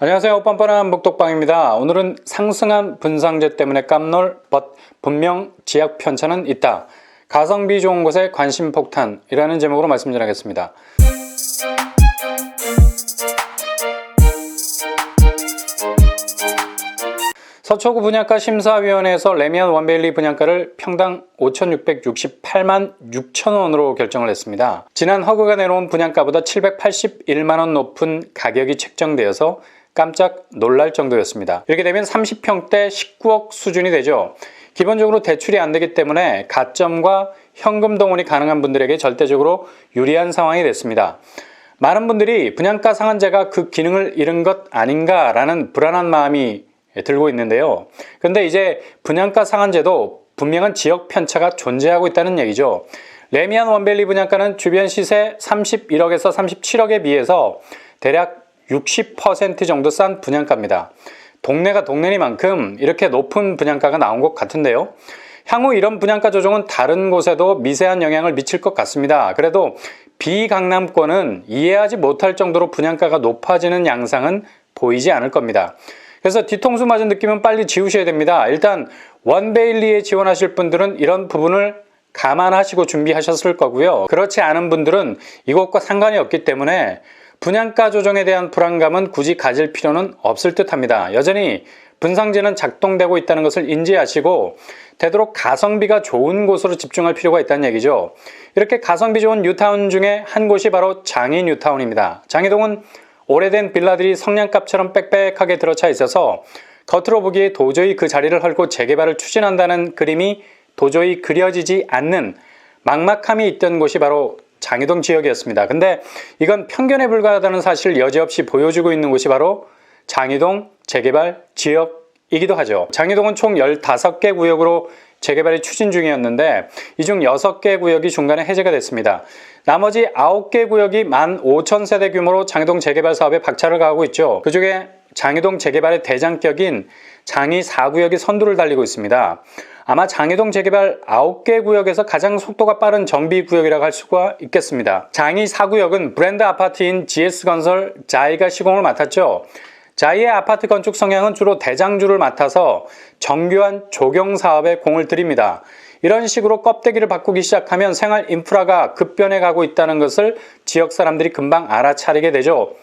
안녕하세요. 뻔뻔한 복독방입니다. 오늘은 상승한 분상제 때문에 깜놀 분명 지역 편차는 있다. 가성비 좋은 곳에 관심 폭탄이라는 제목으로 말씀드리겠습니다. 서초구 분양가 심사위원회에서 레미안 원베일리 분양가를 평당 5,668만 6천원으로 결정을 했습니다. 지난 허그가 내놓은 분양가보다 781만원 높은 가격이 책정되어서 깜짝 놀랄 정도였습니다. 이렇게 되면 30평대 19억 수준이 되죠. 기본적으로 대출이 안 되기 때문에 가점과 현금 동원이 가능한 분들에게 절대적으로 유리한 상황이 됐습니다. 많은 분들이 분양가 상한제가 그 기능을 잃은 것 아닌가라는 불안한 마음이 들고 있는데요. 그런데 이제 분양가 상한제도 분명한 지역 편차가 존재하고 있다는 얘기죠. 레미안 원베일리 분양가는 주변 시세 31억에서 37억에 비해서 대략 60% 정도 싼 분양가입니다. 동네가 동네니만큼 이렇게 높은 분양가가 나온 것 같은데요. 향후 이런 분양가 조정은 다른 곳에도 미세한 영향을 미칠 것 같습니다. 그래도 비강남권은 이해하지 못할 정도로 분양가가 높아지는 양상은 보이지 않을 겁니다. 그래서 뒤통수 맞은 느낌은 빨리 지우셔야 됩니다. 일단 원베일리에 지원하실 분들은 이런 부분을 감안하시고 준비하셨을 거고요. 그렇지 않은 분들은 이것과 상관이 없기 때문에 분양가 조정에 대한 불안감은 굳이 가질 필요는 없을 듯합니다. 여전히 분상제는 작동되고 있다는 것을 인지하시고 되도록 가성비가 좋은 곳으로 집중할 필요가 있다는 얘기죠. 이렇게 가성비 좋은 뉴타운 중에 한 곳이 바로 장이 뉴타운입니다. 장이동은 오래된 빌라들이 성냥갑처럼 빽빽하게 들어차 있어서 겉으로 보기에 도저히 그 자리를 헐고 재개발을 추진한다는 그림이 도저히 그려지지 않는 막막함이 있던 곳이 바로 장이동 지역이었습니다. 근데 이건 편견에 불과하다는 사실을 여지없이 보여주고 있는 곳이 바로 장이동 재개발 지역이기도 하죠. 장이동은 총 15개 구역으로 재개발이 추진 중이었는데 이 중 6개 구역이 중간에 해제가 됐습니다. 나머지 9개 구역이 15,000세대 규모로 장이동 재개발 사업에 박차를 가하고 있죠. 그중에 장이동 재개발의 대장격인 장이 4구역이 선두를 달리고 있습니다. 아마 장이동 재개발 9개 구역에서 가장 속도가 빠른 정비 구역이라고 할 수가 있겠습니다. 장이 4구역은 브랜드 아파트인 GS건설 자이가 시공을 맡았죠. 자이의 아파트 건축 성향은 주로 대장주를 맡아서 정교한 조경 사업에 공을 들입니다. 이런 식으로 껍데기를 바꾸기 시작하면 생활 인프라가 급변해 가고 있다는 것을 지역 사람들이 금방 알아차리게 되죠.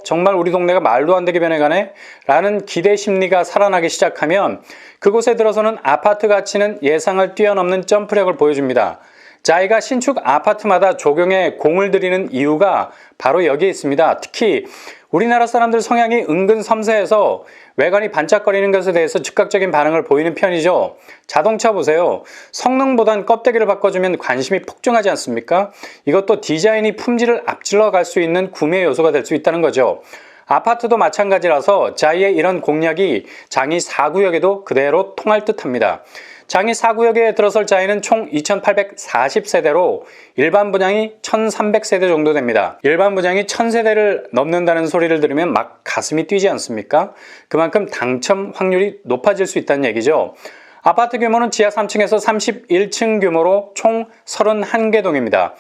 정말 우리 동네가 말도 안 되게 변해가네? 라는 기대 심리가 살아나기 시작하면 그곳에 들어서는 아파트 가치는 예상을 뛰어넘는 점프력을 보여줍니다. 자이가 신축 아파트마다 조경에 공을 들이는 이유가 바로 여기에 있습니다. 특히 우리나라 사람들 성향이 은근 섬세해서 외관이 반짝거리는 것에 대해서 즉각적인 반응을 보이는 편이죠. 자동차 보세요. 성능보단 껍데기를 바꿔주면 관심이 폭증하지 않습니까? 이것도 디자인이 품질을 앞질러 갈 수 있는 구매 요소가 될 수 있다는 거죠. 아파트도 마찬가지라서 자이의 이런 공략이 장이 4구역에도 그대로 통할 듯합니다. 장이 4구역에 들어설 자이는 총 2,840세대로 일반 분양이 1,300세대 정도 됩니다. 일반 분양이 1,000세대를 넘는다는 소리를 들으면 막 가슴이 뛰지 않습니까? 그만큼 당첨 확률이 높아질 수 있다는 얘기죠. 아파트 규모는 지하 3층에서 31층 규모로 총 31개 동입니다.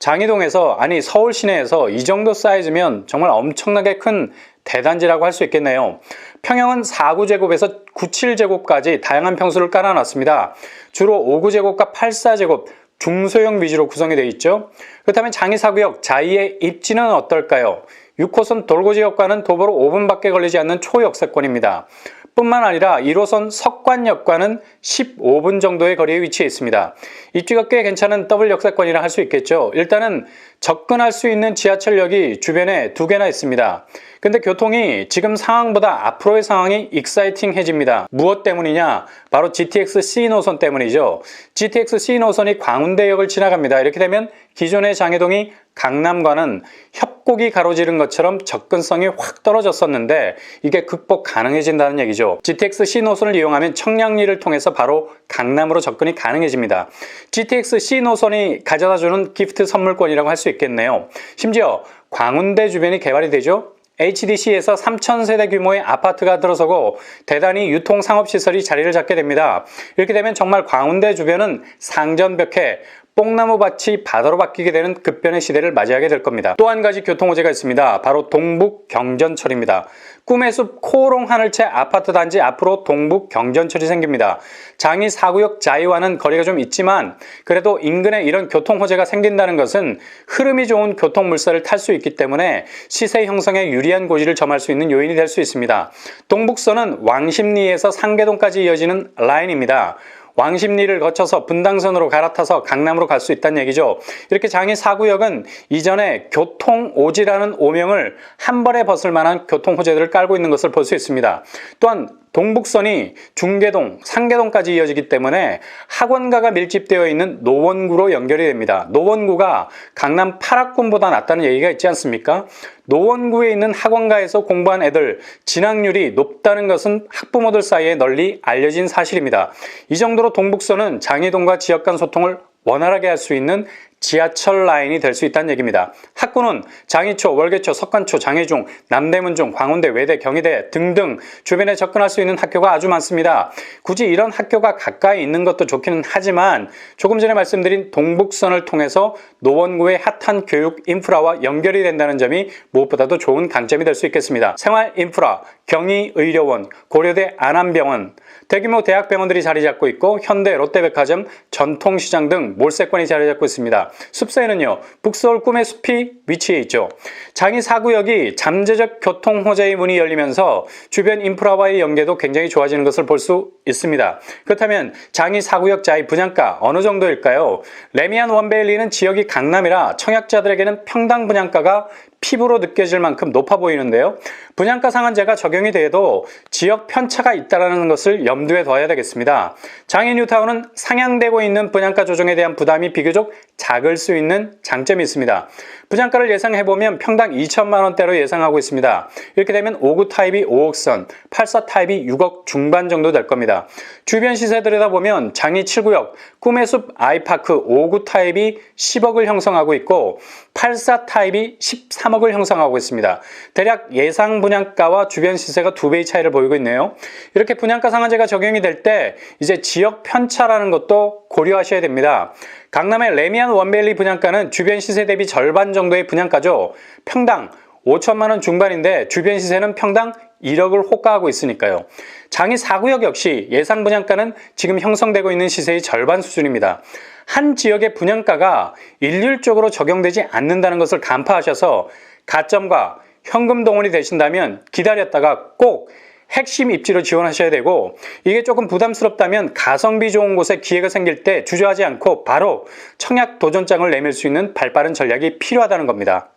장이동에서, 아니 서울 시내에서 이 정도 사이즈면 정말 엄청나게 큰 대단지라고 할 수 있겠네요. 평형은 4구제곱에서 97제곱까지 다양한 평수를 깔아놨습니다. 주로 5구제곱과 84제곱, 중소형 위주로 구성이 되어 있죠. 그렇다면 장이 4구역 자이의 입지는 어떨까요? 6호선 돌고지역과는 도보로 5분밖에 걸리지 않는 초역세권입니다. 뿐만 아니라 1호선 석관역과는 15분 정도의 거리에 위치해 있습니다. 입지가 꽤 괜찮은 더블 역세권이라 할 수 있겠죠. 일단은 접근할 수 있는 지하철역이 주변에 2개나 있습니다. 근데 교통이 지금 상황보다 앞으로의 상황이 익사이팅해집니다. 무엇 때문이냐? 바로 GTX C 노선 때문이죠. GTX C 노선이 광운대역을 지나갑니다. 이렇게 되면 기존의 장이동이 강남과는 협곡이 가로지른 것처럼 접근성이 확 떨어졌었는데 이게 극복 가능해진다는 얘기죠. GTX C 노선을 이용하면 청량리를 통해서 바로 강남으로 접근이 가능해집니다. GTX C 노선이 가져다주는 기프트 선물권이라고 할 수 있겠네요. 심지어 광운대 주변이 개발이 되죠. HDC에서 3,000세대 규모의 아파트가 들어서고 대단히 유통 상업시설이 자리를 잡게 됩니다. 이렇게 되면 정말 광운대 주변은 상전벽해 뽕나무 밭이 바다로 바뀌게 되는 급변의 시대를 맞이하게 될 겁니다. 또 한 가지 교통호재가 있습니다. 바로 동북 경전철입니다. 꿈의 숲 코오롱 하늘채 아파트 단지 앞으로 동북 경전철이 생깁니다. 장이 4구역 자이와는 거리가 좀 있지만 그래도 인근에 이런 교통호재가 생긴다는 것은 흐름이 좋은 교통물살을 탈 수 있기 때문에 시세 형성에 유리한 고지를 점할 수 있는 요인이 될 수 있습니다. 동북선은 왕십리에서 상계동까지 이어지는 라인입니다. 왕십리를 거쳐서 분당선으로 갈아타서 강남으로 갈 수 있다는 얘기죠. 이렇게 장이 4구역은 이전에 교통오지라는 오명을 한 번에 벗을 만한 교통호재들을 깔고 있는 것을 볼 수 있습니다. 또한 동북선이 중계동, 상계동까지 이어지기 때문에 학원가가 밀집되어 있는 노원구로 연결이 됩니다. 노원구가 강남 8학군보다 낫다는 얘기가 있지 않습니까? 노원구에 있는 학원가에서 공부한 애들 진학률이 높다는 것은 학부모들 사이에 널리 알려진 사실입니다. 이 정도로 동북선은 장이동과 지역 간 소통을 원활하게 할 수 있는 지하철 라인이 될 수 있다는 얘기입니다. 학구는 장이초, 월계초, 석관초, 장애중, 남대문중, 광운대, 외대, 경희대 등등 주변에 접근할 수 있는 학교가 아주 많습니다. 굳이 이런 학교가 가까이 있는 것도 좋기는 하지만 조금 전에 말씀드린 동북선을 통해서 노원구의 핫한 교육 인프라와 연결이 된다는 점이 무엇보다도 좋은 강점이 될 수 있겠습니다. 생활 인프라, 경희의료원, 고려대 안암병원, 대규모 대학병원들이 자리 잡고 있고 현대, 롯데백화점, 전통시장 등 몰세권이 자리 잡고 있습니다. 숲사이는요, 북서울 꿈의 숲이 위치해 있죠. 장이 4구역이 잠재적 교통호재의 문이 열리면서 주변 인프라와의 연계도 굉장히 좋아지는 것을 볼 수 있습니다. 그렇다면 장이 4구역 자의 분양가 어느 정도일까요? 레미안 원베일리는 지역이 강남이라 청약자들에게는 평당 분양가가 피부로 느껴질 만큼 높아 보이는데요. 분양가 상한제가 적용이 돼도 지역 편차가 있다는 것을 염두에 둬야 되겠습니다. 장이 뉴타운은 상향되고 있는 분양가 조정에 대한 부담이 비교적 작을 수 있는 장점이 있습니다. 분양가를 예상해보면 평당 2천만 원대로 예상하고 있습니다. 이렇게 되면 5구 타입이 5억 선, 84 타입이 6억 중반 정도 될 겁니다. 주변 시세 들여다보면 장이 7구역, 꿈의 숲 아이파크 5구 타입이 10억을 형성하고 있고 84 타입이 13억을 형성하고 있습니다. 대략 예상 분양가와 주변 시세가 2배의 차이를 보이고 있네요. 이렇게 분양가 상한제가 적용이 될 때 이제 지역 편차라는 것도 고려하셔야 됩니다. 강남의 레미안 원베일리 분양가는 주변 시세 대비 절반 정도의 분양가죠. 평당 5천만 원 중반인데 주변 시세는 평당 1억을 호가하고 있으니까요. 장이 4구역 역시 예상 분양가는 지금 형성되고 있는 시세의 절반 수준입니다. 한 지역의 분양가가 일률적으로 적용되지 않는다는 것을 간파하셔서 가점과 현금 동원이 되신다면 기다렸다가 꼭 핵심 입지로 지원하셔야 되고, 이게 조금 부담스럽다면 가성비 좋은 곳에 기회가 생길 때 주저하지 않고 바로 청약 도전장을 내밀 수 있는 발빠른 전략이 필요하다는 겁니다.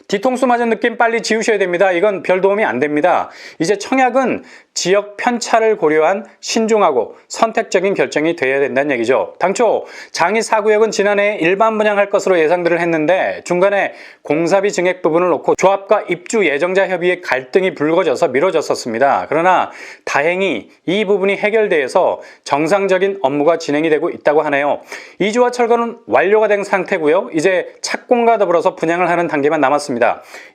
뒤통수 맞은 느낌 빨리 지우셔야 됩니다. 이건 별 도움이 안 됩니다. 이제 청약은 지역 편차를 고려한 신중하고 선택적인 결정이 되어야 된다는 얘기죠. 당초 장이 4구역은 지난해 일반 분양할 것으로 예상들을 했는데 중간에 공사비 증액 부분을 놓고 조합과 입주 예정자 협의의 갈등이 불거져서 미뤄졌었습니다. 그러나 다행히 이 부분이 해결돼서 정상적인 업무가 진행이 되고 있다고 하네요. 이주와 철거는 완료가 된 상태고요. 이제 착공과 더불어서 분양을 하는 단계만 남았습니다.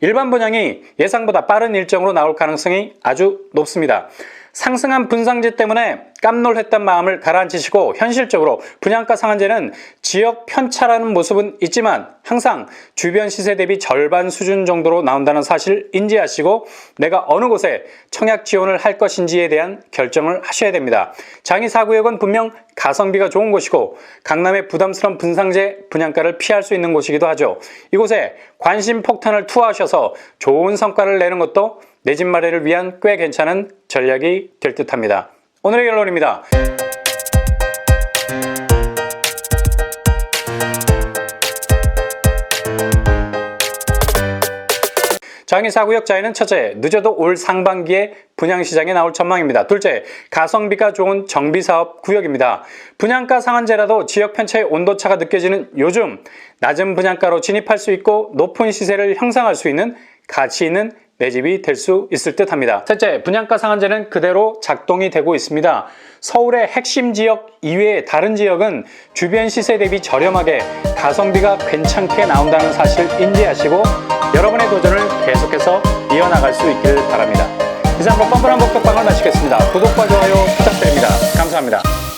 일반 분양이 예상보다 빠른 일정으로 나올 가능성이 아주 높습니다. 상승한 분상제 때문에 깜놀했던 마음을 가라앉히시고 현실적으로 분양가 상한제는 지역 편차라는 모습은 있지만 항상 주변 시세 대비 절반 수준 정도로 나온다는 사실 인지하시고 내가 어느 곳에 청약 지원을 할 것인지에 대한 결정을 하셔야 됩니다. 장이 4구역은 분명 가성비가 좋은 곳이고 강남의 부담스러운 분상제 분양가를 피할 수 있는 곳이기도 하죠. 이곳에 관심 폭탄을 투하하셔서 좋은 성과를 내는 것도 내 집 마련을 위한 꽤 괜찮은 전략이 될 듯합니다. 오늘의 결론입니다. 장이 4구역 자에는 첫째, 늦어도 올 상반기에 분양시장에 나올 전망입니다. 둘째, 가성비가 좋은 정비사업 구역입니다. 분양가 상한제라도 지역 편차의 온도차가 느껴지는 요즘 낮은 분양가로 진입할 수 있고 높은 시세를 형성할 수 있는 가치 있는 내 집이 될 수 있을 듯 합니다. 셋째, 분양가 상한제는 그대로 작동이 되고 있습니다. 서울의 핵심 지역 이외의 다른 지역은 주변 시세 대비 저렴하게 가성비가 괜찮게 나온다는 사실 인지하시고 여러분의 도전을 계속해서 이어나갈 수 있기를 바랍니다. 이상으로 뻔뻔한 복덕방을 마치겠습니다. 구독과 좋아요 부탁드립니다. 감사합니다.